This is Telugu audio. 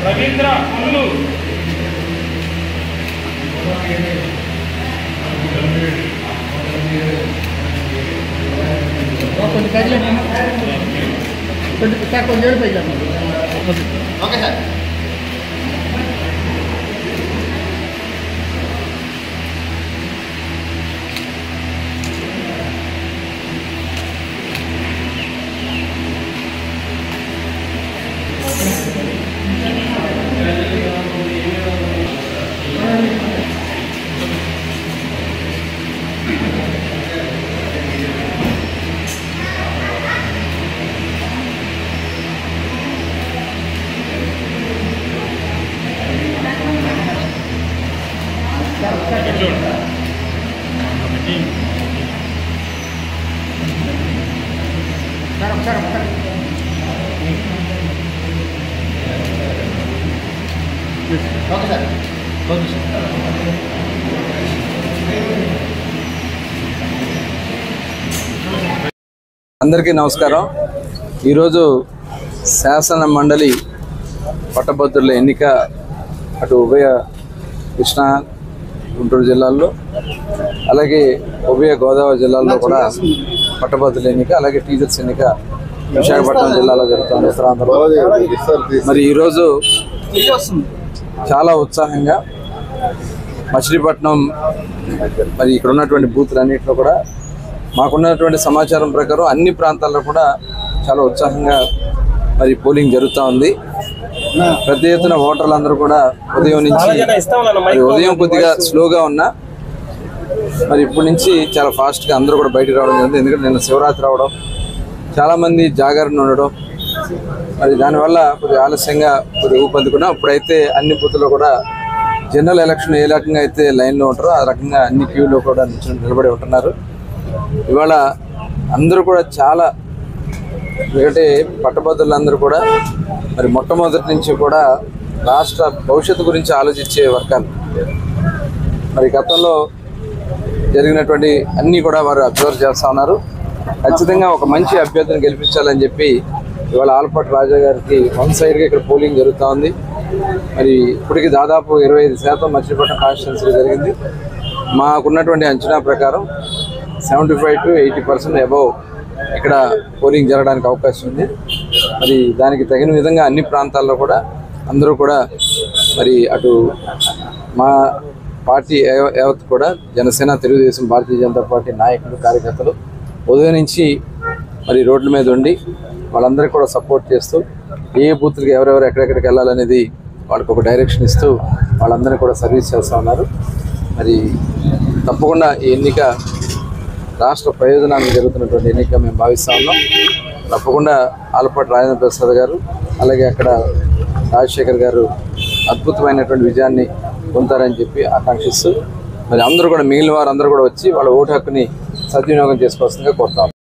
రవీంద్ర అల్లు కొంచెం ఓకే సార్. అందరికీ నమస్కారం. ఈరోజు శాసన మండలి పట్టభద్రుల ఎన్నిక అటు ఉభయ కృష్ణా గుంటూరు జిల్లాల్లో అలాగే ఉభయ గోదావరి జిల్లాల్లో కూడా పట్టభద్రుల ఎన్నిక అలాగే టీచర్స్ ఎన్నిక విశాఖపట్నం జిల్లాలో జరుగుతుంది ఉత్తరాంధ్రలో. మరి ఈరోజు చాలా ఉత్సాహంగా మచిలీపట్నం మరి ఇక్కడ ఉన్నటువంటి బూతులన్నింటిలో కూడా మాకున్నటువంటి సమాచారం ప్రకారం అన్ని ప్రాంతాల్లో కూడా చాలా ఉత్సాహంగా మరి పోలింగ్ జరుగుతూ ఉంది. పెద్ద ఎత్తున ఓటర్లందరూ కూడా ఉదయం నుంచి మరి ఉదయం కొద్దిగా స్లోగా ఉన్నా మరి ఇప్పటి నుంచి చాలా ఫాస్ట్గా అందరూ కూడా బయటకు రావడం జరిగింది. ఎందుకంటే నిన్న శివరాత్రి రావడం, చాలామంది జాగరణ ఉండడం, మరి దానివల్ల కొద్దిగా ఆలస్యంగా కొద్దిగా ఊపందుకున్నాం. ఇప్పుడైతే అన్ని బూతుల్లో కూడా జనరల్ ఎలక్షన్ ఏ రకంగా అయితే లైన్లో ఉంటారో ఆ రకంగా అన్ని క్యూలో కూడా నిలబడి ఉంటున్నారు. ఇవాళ అందరూ కూడా చాలా, ఎందుకంటే పట్టభద్రులందరూ కూడా మరి మొట్టమొదటి నుంచి కూడా రాష్ట్ర భవిష్యత్తు గురించి ఆలోచించే వర్గాలు. మరి గతంలో జరిగినటువంటి అన్నీ కూడా వారు అబ్జర్వ్ చేస్తూ ఉన్నారు. ఖచ్చితంగా ఒక మంచి అభ్యర్థిని గెలిపించాలని చెప్పి ఇవాళ ఆలపాటి రాజా గారికి వన్ సైడ్గా ఇక్కడ పోలింగ్ జరుగుతూ ఉంది. మరి ఇప్పటికి దాదాపు 25% మచిలీపట్నం కాన్స్టిట్యున్సీ జరిగింది. మాకున్నటువంటి అంచనా ప్రకారం 75 to 80% అబౌవ్ ఇక్కడ పోలింగ్ జరగడానికి అవకాశం ఉంది. మరి దానికి తగిన విధంగా అన్ని ప్రాంతాల్లో కూడా అందరూ కూడా మరి అటు మా పార్టీ యావత్ కూడా జనసేన, తెలుగుదేశం, భారతీయ జనతా పార్టీ నాయకులు, కార్యకర్తలు ఉదయం నుంచి మరి రోడ్ల మీద ఉండి వాళ్ళందరికీ కూడా సపోర్ట్ చేస్తూ ఏ బూత్లకి ఎవరెవరు ఎక్కడెక్కడికి వెళ్ళాలనేది వాళ్ళకు ఒక డైరెక్షన్ ఇస్తూ వాళ్ళందరినీ కూడా సర్వీస్ చేస్తూ ఉన్నారు. మరి తప్పకుండా ఈ ఎన్నిక రాష్ట్ర ప్రయోజనానికి జరుగుతున్నటువంటి ఎన్నిక మేము భావిస్తూ ఉన్నాం. తప్పకుండా ఆలపాటి రాజేంద్ర ప్రసాద్ గారు అలాగే అక్కడ రాజశేఖర్ గారు అద్భుతమైనటువంటి విజయాన్ని పొందుతారని చెప్పి ఆకాంక్షిస్తూ మరి అందరూ కూడా మిగిలిన వారందరూ కూడా వచ్చి వాళ్ళ ఓటు హక్కుని సద్వినియోగం చేసుకోవాల్సిందిగా కోరుతాం.